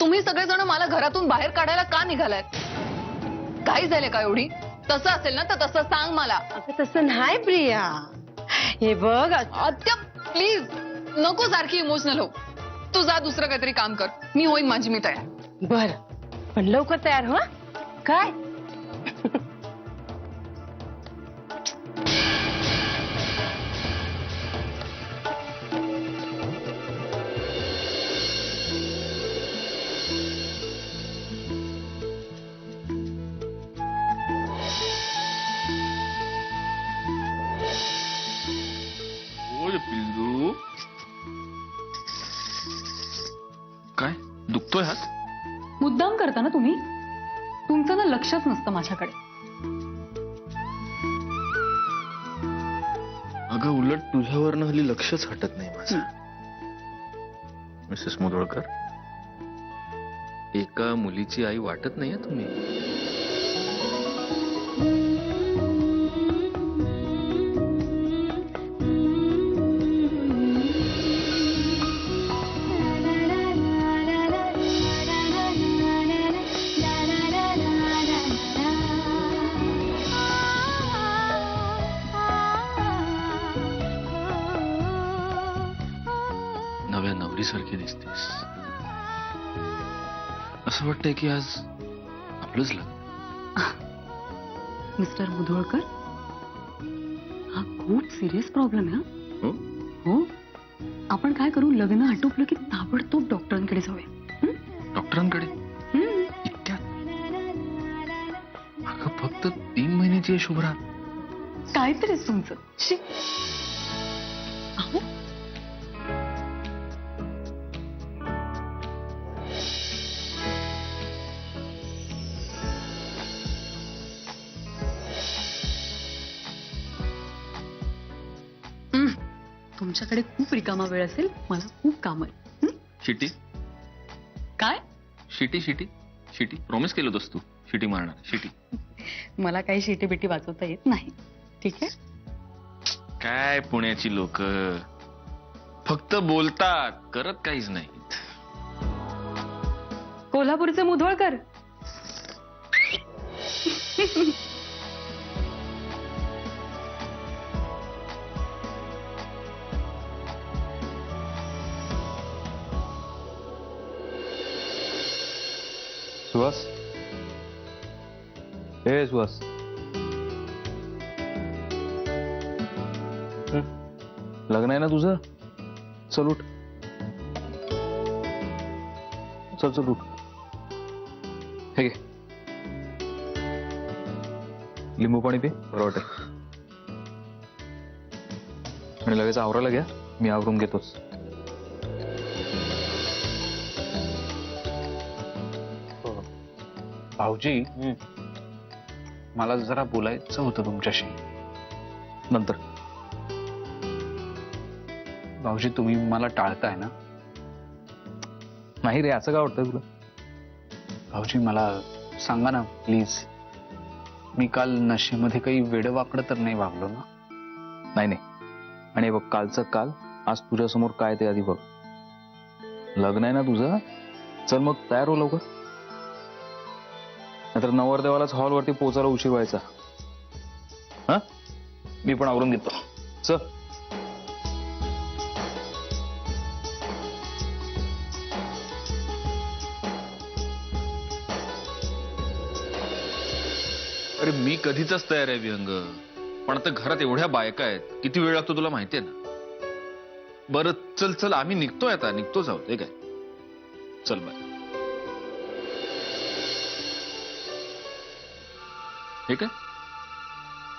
तुम्ही सगळेजण मला घरातून बाहेर काढायला का निघालात? काही झाले का एवढी? तसं असेल ना तर तसं सांग मला. अगं तसं नाही प्रिया. हे बघ आत्या प्लीज नको सारखी इमोशनल हो. तू जा दुसरं काहीतरी काम कर. मी होईन माझी मी तयार. बर पण लवकर तयार हो. काय पिल्लू काय दुखतोय हात? मुद्दाम करता ना तुम्ही? तुमचं ना लक्षच नसतं माझ्याकडे. अगं उलट तुझ्यावरनं हल्ली लक्षच हटत नाही माझं. मिसेस मुधोळकर, एका मुलीची आई वाटत नाहीये तुम्ही. नव्या नवरीसारखी दिसतेस. असं वाटतंय की आज आपलंच लग्न. मिस्टर मुधोळकर, हा खूप सिरियस प्रॉब्लेम आहे. हो? हो, आपण काय करू, लग्न आटोपलं की ताबडतोब डॉक्टरांकडे जाऊया. डॉक्टरांकडे इतक्यात? अगं फक्त 3 महिन्याची आहे शुभ्रा. काहीतरीच तुमचं. शी. अहो, तुमच्याकडे खूप रिकामा वेळ असेल. मला खूप काम आहे. शिटी काय? शिटी शिटी शिटी प्रॉमिस केलं होतंस तू शिटी मारणार. शिटी मला काही शिटी बिटी वाचवता येत नाही. ठीक आहे. काय पुण्याची लोक फक्त बोलतात, करत काहीच नाहीत. कोल्हापूरचे मुधोळकर. सुहास, हे सुहास, लग्न आहे ना तुझं? चल उठ. चल चल उठ. हे घे, लिंबू पाणी पी, बरं वाटेल. आणि लगेच आवरायला घ्या, मी आवरून घेतोच. भाऊजी, मला जरा बोलायचं होतं तुमच्याशी. नंतर. भाऊजी, तुम्ही मला टाळताय ना? नाही रे, असं काय वाटतंय तुला? भाऊजी, मला सांगा ना प्लीज. मी काल नशेमध्ये काही वेडवाकडं तर नाही वागलो ना? नाही नाही. आणि बघ, कालचं काल, आज तुझ्या समोर काय ते आधी बघ. लग्न आहे ना तुझं? चल मग तयार हो लवकर, नाहीतर नवरदेवालाच हॉलवरती पोचायला उशीर व्हायचा. हा, मी पण आवरून घेतो. चल. अरे मी कधीच तयार आहे विहंग, पण आता घरात एवढ्या बायका आहेत, किती वेळ लागतो तुला माहितीये ना. बरं चल चल, आम्ही निघतोय, आता निघतोच आहोत. हे काय, चल बाय. हे काय,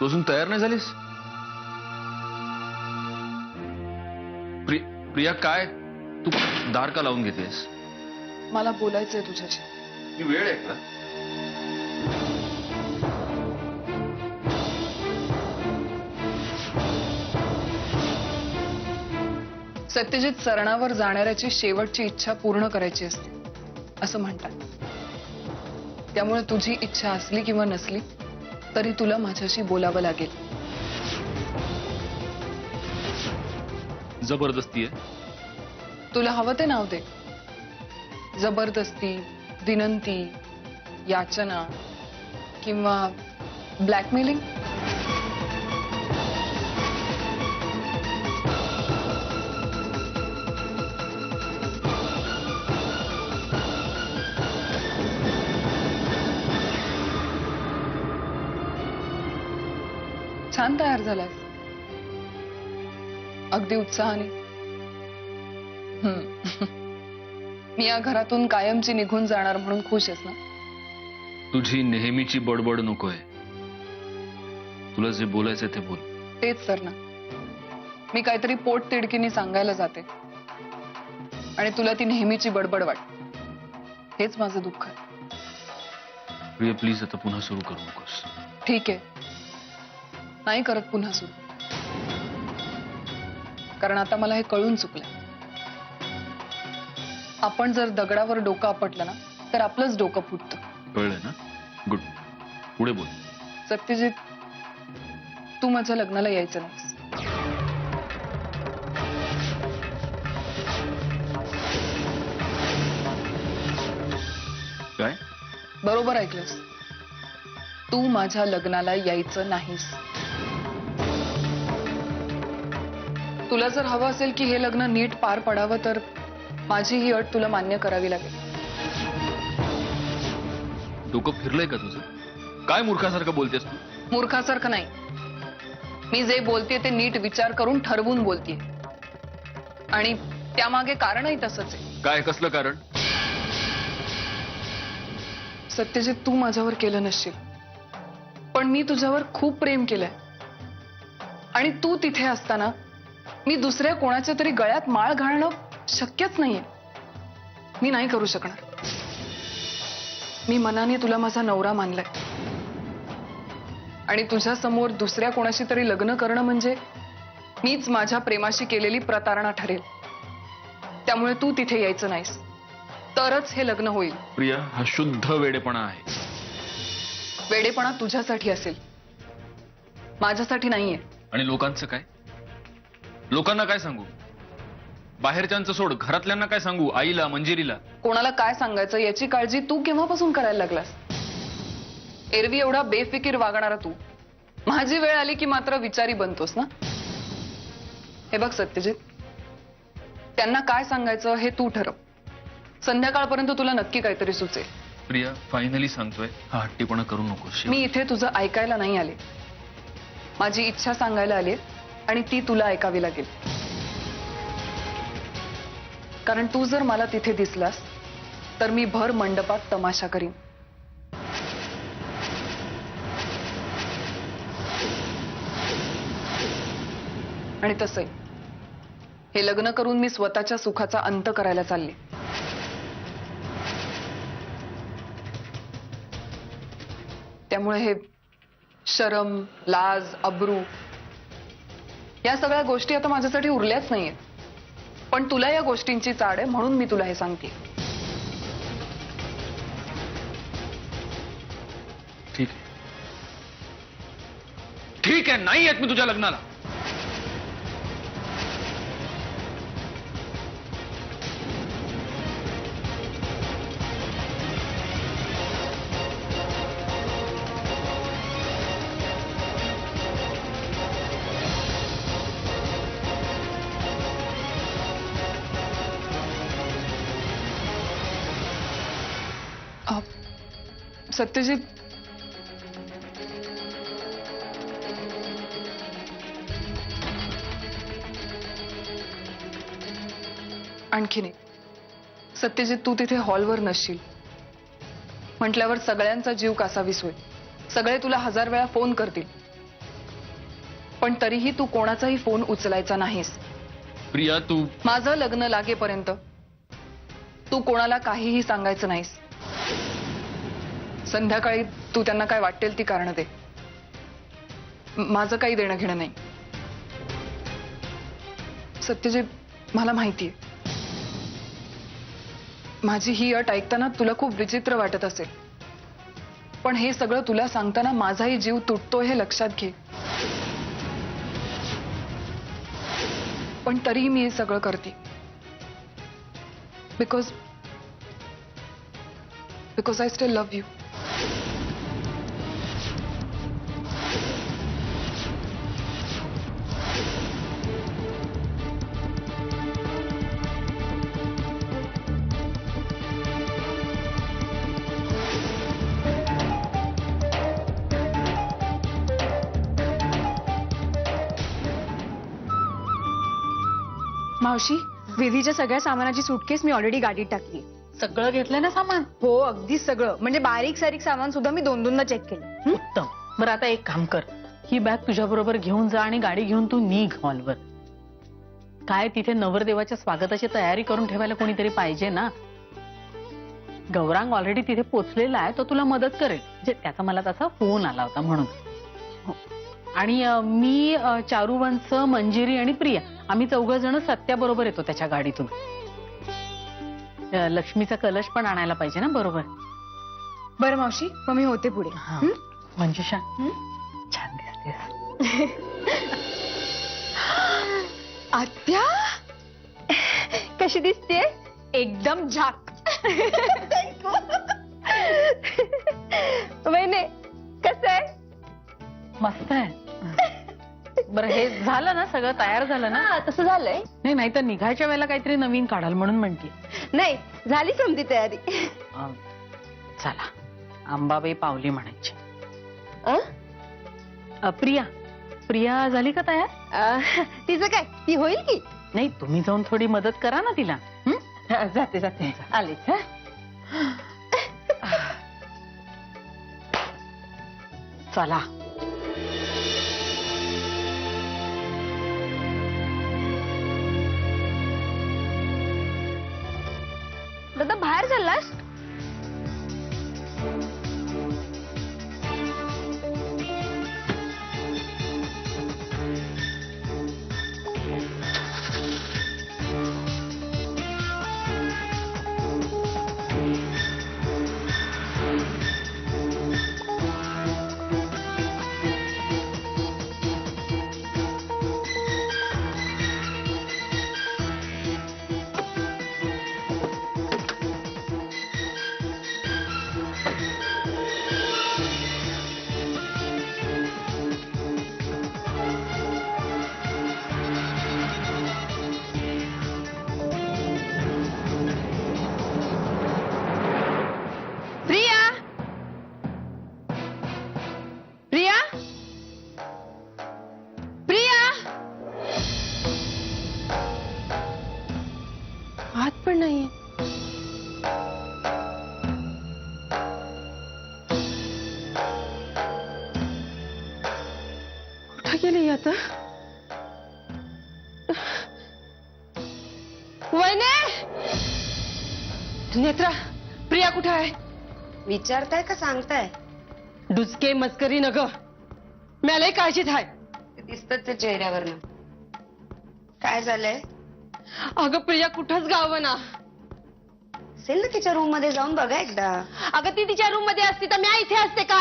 तू अजून तयार नाही झालीस? प्रिया, काय तू दार का लावून घेतेस? मला बोलायचंय तुझ्याशी. ही वेळ आहे का? सत्यजित सरणावर जाणाऱ्याची शेवटची इच्छा पूर्ण करायची असते असं म्हणतात. त्यामुळे तुझी इच्छा असली किंवा नसली तरी तुला माझ्याशी बोलावं लागेल. जबरदस्ती आहे? तुला हवं ते नाव दे. जबरदस्ती, विनंती, याचना किंवा ब्लॅकमेलिंग? छान तयार झालास, अगदी उत्साहाने. मी या घरातून कायमची निघून जाणार म्हणून खुश आहेस ना? तुझी नेहमीची बडबड नकोय. तुला जे बोलायचंय ते बोल. तेच तर ना, मी काहीतरी पोट तिडकीने सांगायला जाते आणि तुला ती नेहमीची बडबड वाटते. हेच माझं दुःख आहे. प्रिया प्लीज आता पुन्हा सुरू करू नकोस. ठीक आहे, नाही करत पुन्हा सुरू, कारण आता मला हे कळून चुकलंय. आपण जर दगडावर डोकं आपटलं ना तर आपलंच डोकं फुटतं. कळलंय ना? गुड. पुढे बोल. सत्यजित, तू माझ्या लग्नाला यायचं नाहीस. काय? बरोबर ऐकलंस, तू माझ्या लग्नाला यायचं नाहीस. तुला जर हवं असेल की हे लग्न नीट पार पडावं तर माझी ही अट तुला मान्य करावी लागेल. डोकं फिरलंय का तुझं? काय मूर्खासारखं बोलतेस तू? मूर्खासारखं नाही, मी जे बोलतेय ते नीट विचार करून ठरवून बोलतेय आणि त्यामागे कारणही तसंच आहे. काय? कसलं कारण? सत्यजित, तू माझ्यावर केलं नसशील, पण मी तुझ्यावर खूप प्रेम केलंय आणि तू तिथे असताना मी दुसऱ्या कोणाच्या तरी गळ्यात माळ घालणं शक्यच नाहीये. मी नाही करू शकणार. मी मनाने तुला माझा नवरा मानलाय आणि तुझ्या समोर दुसऱ्या कोणाशी तरी लग्न करणं म्हणजे मीच माझ्या प्रेमाशी केलेली प्रतारणा ठरेल. त्यामुळे तू तिथे यायचं नाहीस, तरच हे लग्न होईल. प्रिया, हा शुद्ध वेडेपणा आहे. वेडेपणा तुझ्यासाठी असेल, माझ्यासाठी नाहीये. आणि लोकांचं काय? लोकांना काय सांगू? बाहेरच्यांचं सोड, घरातल्यांना काय सांगू? आईला, मंजिरीला? कोणाला काय सांगायचं याची काळजी तू केव्हापासून करायला लागलास? एरवी एवढा बेफिकीर वागणारा तू माझी वेळ आली की मात्र विचारी बनतोस ना? हे बघ सत्यजित, त्यांना काय सांगायचं हे तू ठरव. संध्याकाळपर्यंत तुला नक्की काहीतरी सुचेल. प्रिया, फायनली सांगतोय, हा हट्टीपणा करू नकोस. मी इथे तुझं ऐकायला नाही आले, माझी इच्छा सांगायला आले आणि ती तुला ऐकावी लागेल. कारण तू जर मला तिथे दिसलास तर मी भर मंडपात तमाशा करीन. आणि तसंही हे लग्न करून मी स्वतःच्या सुखाचा अंत करायला चालले. त्यामुळे हे शरम, लाज, अब्रू या सगळ्या गोष्टी आता माझ्यासाठी उरल्याच नाहीयेत. पण तुला या गोष्टींची चाड आहे म्हणून मी तुला हे सांगते. ठीक आहे, ठीक आहे, नाही येत मी तुझ्या लग्नाला. सत्यजित, आणखीन एक. सत्यजित, तू तिथे हॉलवर नसशील म्हटल्यावर सगळ्यांचा जीव कासावीस होईल. सगळे तुला 1000 वेळा फोन करतील, पण तरीही तू कोणाचाही फोन उचलायचा नाहीस. प्रिया, तू माझं लग्न लागेपर्यंत तू कोणाला काहीही सांगायचं नाहीस. संध्याकाळी तू त्यांना काय वाटेल ती कारणं दे, माझं काही देणं घेणं नाही. सत्यजित, मला माहितीये माझी ही अट ऐकताना तुला खूप विचित्र वाटत असेल, पण हे सगळं तुला सांगताना माझाही जीव तुटतोय हे लक्षात घे. पण तरीही मी हे सगळं करते because because I still love you. मावशी, विधीच्या सगळ्या सामानाची सुटकेस मी ऑलरेडी गाडीत टाकली. सगळं घेतलंय ना सामान? हो, अगदी सगळं. म्हणजे बारीक सारीक सामान सुद्धा मी दोन चेक केलं. उत्तम. बरं आता एक काम कर, ही बॅग तुझ्या बरोबर घेऊन जा आणि गाडी घेऊन तू निघ हॉलवर. काय तिथे नवरदेवाच्या स्वागताची तयारी करून ठेवायला कोणीतरी पाहिजे ना. गौरांग ऑलरेडी तिथे पोचलेला आहे, तो तुला मदत करेल. म्हणजे त्याचा मला तसा फोन आला होता म्हणून. हो. आणि मी चारुवंश, मंजिरी आणि प्रिया आम्ही 4 जण सत्याबरोबर येतो त्याच्या गाडीतून. लक्ष्मीचा कलश पण आणायला पाहिजे ना बरोबर. बरं मावशी, मग मी होते पुढे. मंजुषा, छान दिसतेस. आत्या कशी दिसते? एकदम झाक. वहिने कसं आहे? मस्त आहे. बरं हे झालं ना, सगळं तयार झालं ना? तसं झालंय. नाही तर निघायच्या वेळेला काहीतरी नवीन काढाल म्हणून म्हणते. नाही, झाली समधी तयारी. चला, अंबाबाई पावली म्हणायची. प्रिया झाली का तयार? तिचं काय, ती होईल की? नाही, तुम्ही जाऊन थोडी मदत करा ना तिला. जाते आलेच. चला. दादा बाहेर चाललास? हात पण नाहीये. कुठे गेली आता? वैने, नेत्रा, प्रिया कुठे आहे? विचारताय का सांगताय? डुचके मस्करी नग. मला काळजीत आहे. दिसतच ते चेहऱ्यावरनं. काय झालंय? अगं प्रिया कुठंच गावना. असेल ना तिच्या रूम मध्ये, जाऊन बघा एकदा. अगं ती तिच्या रूम मध्ये असती तर मी इथे असते का?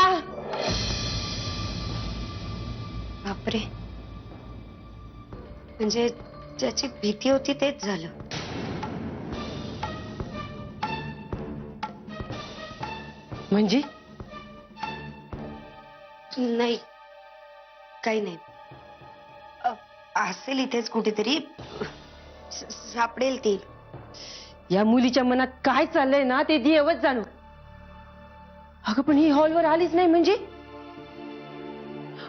बापरे, म्हणजे ज्याची भीती होती तेच झालं. म्हणजे नाही, काही नाही. असेल इथेच कुठेतरी, सापडेल ती. या मुलीच्या मनात काय चाललंय ना ते देवच जाणू. अगं पण ही हॉलवर आलीच नाही म्हणजे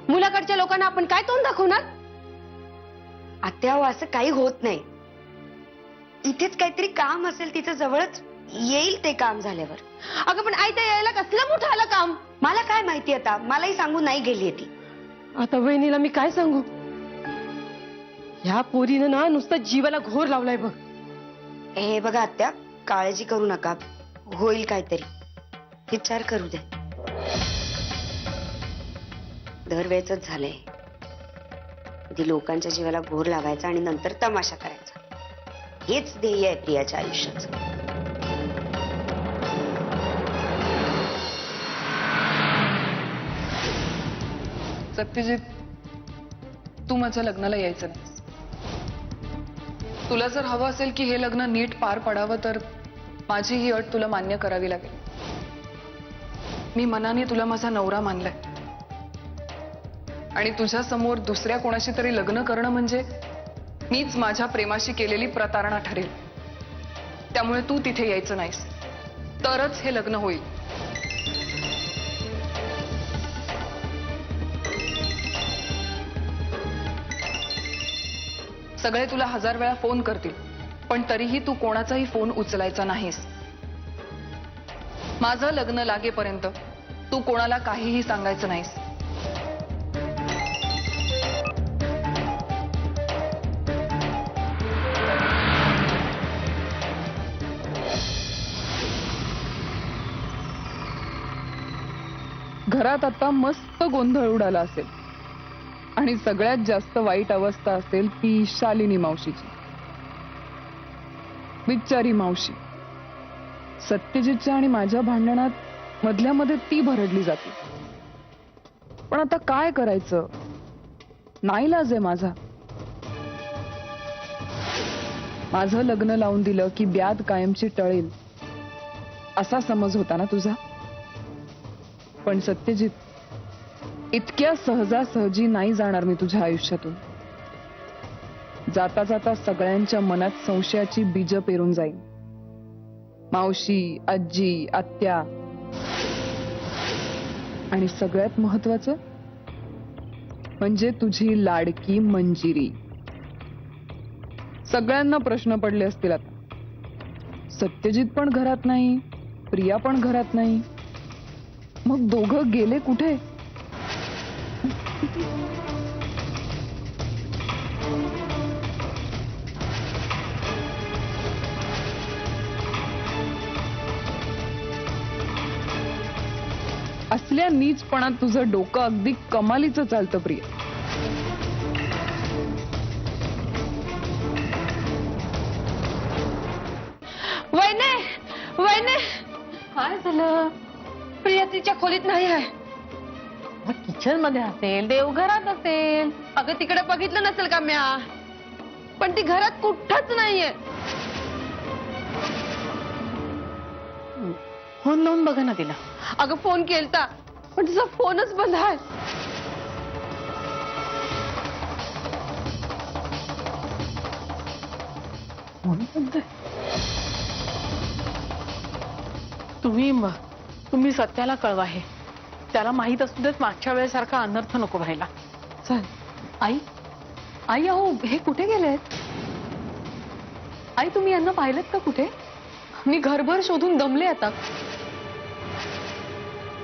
मुलाकडच्या लोकांना आपण काय तोंड दाखवणार? आत्या, असं काही होत नाही. इथेच काहीतरी काम असेल तिचं, जवळच येईल ते काम झाल्यावर. अगं पण आयत्या यायला कसलं मोठं आलं काम? मला काय माहिती, आता मलाही सांगू नाही गेली ती. आता वहिनीला मी काय सांगू? ह्या पोरीनं ना नुसतं जीवाला घोर लावलाय बघ. हे बघा आत्या, काळजी करू नका, होईल काहीतरी. विचार करू दे. दरवेळच झालंय. आधी लोकांच्या जीवाला घोर लावायचा आणि नंतर तमाशा करायचा. हेच ध्येय आहे प्रियाच्या आयुष्याचं. सत्यजित, तू माझ्या लग्नाला यायचं नाही. तुला जर हवं असेल की हे लग्न नीट पार पडावं तर माझी ही अट तुला मान्य करावी लागेल. मी मनाने तुला माझा नवरा मानलाय आणि तुझ्या समोर दुसऱ्या कोणाशी तरी लग्न करणं म्हणजे मीच माझ्या प्रेमाशी केलेली प्रतारणा ठरेल. त्यामुळे तू तिथे यायचं नाहीस, तरच हे लग्न होईल. सगळे तुला 1000 वेळा फोन करतील, पण तरीही तू कोणाचाही फोन उचलायचा नाहीस. माझं लग्न लागेपर्यंत तू कोणाला काहीही सांगायचं नाहीस. घरात आता मस्त गोंधळ उडाला असेल आणि सगळ्यात जास्त वाईट अवस्था असेल ती शालिनी मावशीची. बिचारी मावशी, सत्यजितच्या आणि माझ्या भांडणात मधल्या मध्ये ती भरडली जाते. पण आता काय करायचं, नाईलाज आहे माझा. माझं लग्न लावून दिलं की ब्याद कायमची टळेल असा समज होता ना तुझा. पण सत्यजित, इतक्या सहजासहजी नाही जाणार मी तुझ्या आयुष्यातून. जाता जाता सगळ्यांच्या मनात संशयाची बीज पेरून जाईल. मावशी, आजी, आत्या आणि सगळ्यात महत्वाचं म्हणजे तुझी लाडकी मंजिरी. सगळ्यांना प्रश्न पडले असतील आता. सत्यजित पण घरात नाही, प्रिया पण घरात नाही, मग दोघं गेले कुठे? असल्या नीचपणात तुझं डोकं अगदी कमालीचं चालतं प्रिया. वैने, वैने, काय झालं? प्रिया तिच्या खोलीत नाही आहे. किचन मध्ये असेल, देवघरात असेल. अगं तिकडे बघितलं नसेल का म्या, पण ती घरात कुठंच नाहीये. फोन लावून बघा ना तिला. अगं फोन केलता पण तिचा फोनच बंद आहे. तुम्ही सत्याला कळवा हे. त्याला माहित असू देत मागच्या वेळेसारखा अनर्थ नको व्हायला. चल. आई, आई अहो हे कुठे गेलेत? आई तुम्ही यांना पाहिलेत का कुठे? मी घरभर शोधून दमले आता,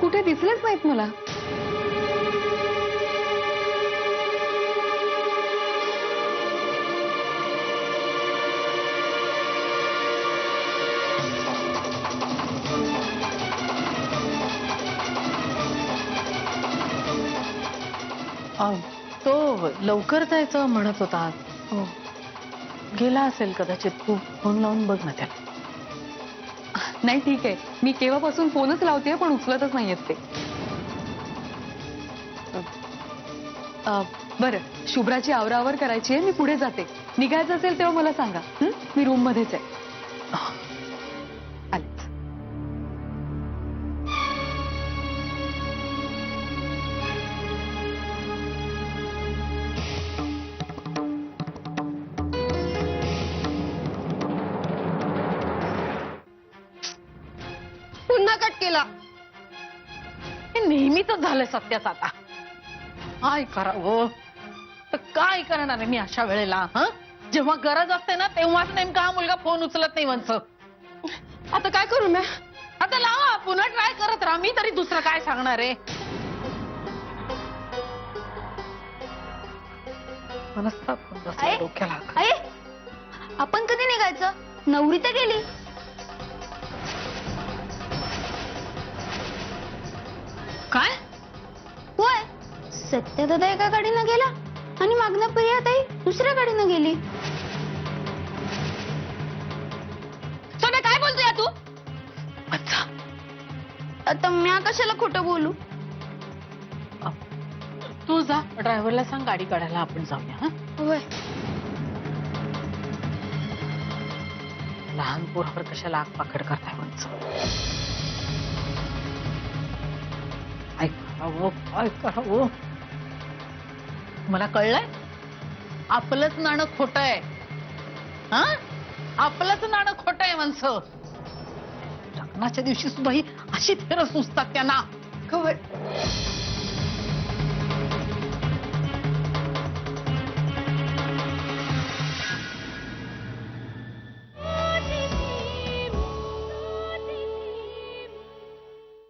कुठे दिसलेच नाहीत मला. तो लवकर जायचं म्हणत होता. हो. गेला असेल कदाचित. तू फोन लावून बघ ना त्याला. नाही ठीक आहे, मी केव्हापासून फोनच लावते पण उचलतच नाहीयेत ते. बरं, शुभ्राची आवरावर करायची आहे, मी पुढे जाते. निघायचं असेल तेव्हा मला सांगा. मी रूम मध्येच आहे. आलेच. पुन्हा कट केला. हे नेहमीच झालंय सत्याचं आता. काय करावं तर काय करणार आहे मी अशा वेळेला? जेव्हा गरज असते ना तेव्हाच नेमका हा मुलगा फोन उचलत नाही. वंच आता काय करू मी? आता लावा, पुन्हा ट्राय करत राहा. मी तरी दुसरं काय सांगणार आहे? डोक्याला. आपण कधी निघायचं? नवरी तर गेली. काय? होय, सत्यदादा एका गाडीनं गेला आणि मागणं प्रियाताई दुसऱ्या गाडीनं गेली. सोन्या काय बोलतोय तू? अच्छा, आता म्या कशाला खोटं बोलू? तू जा, ड्रायव्हरला सांग गाडी काढायला आपण जाऊया. होय. लहान पोरावर कशाला आग पाखड करताय वंच? करावं काय करावं? मला कळलंय आपलंच नाणं खोटं आहे. हा आपलंच नाणं खोटं आहे माणसं. लग्नाच्या दिवशी सुद्धा ही अशी थेरं सुचतात त्यांना. खबर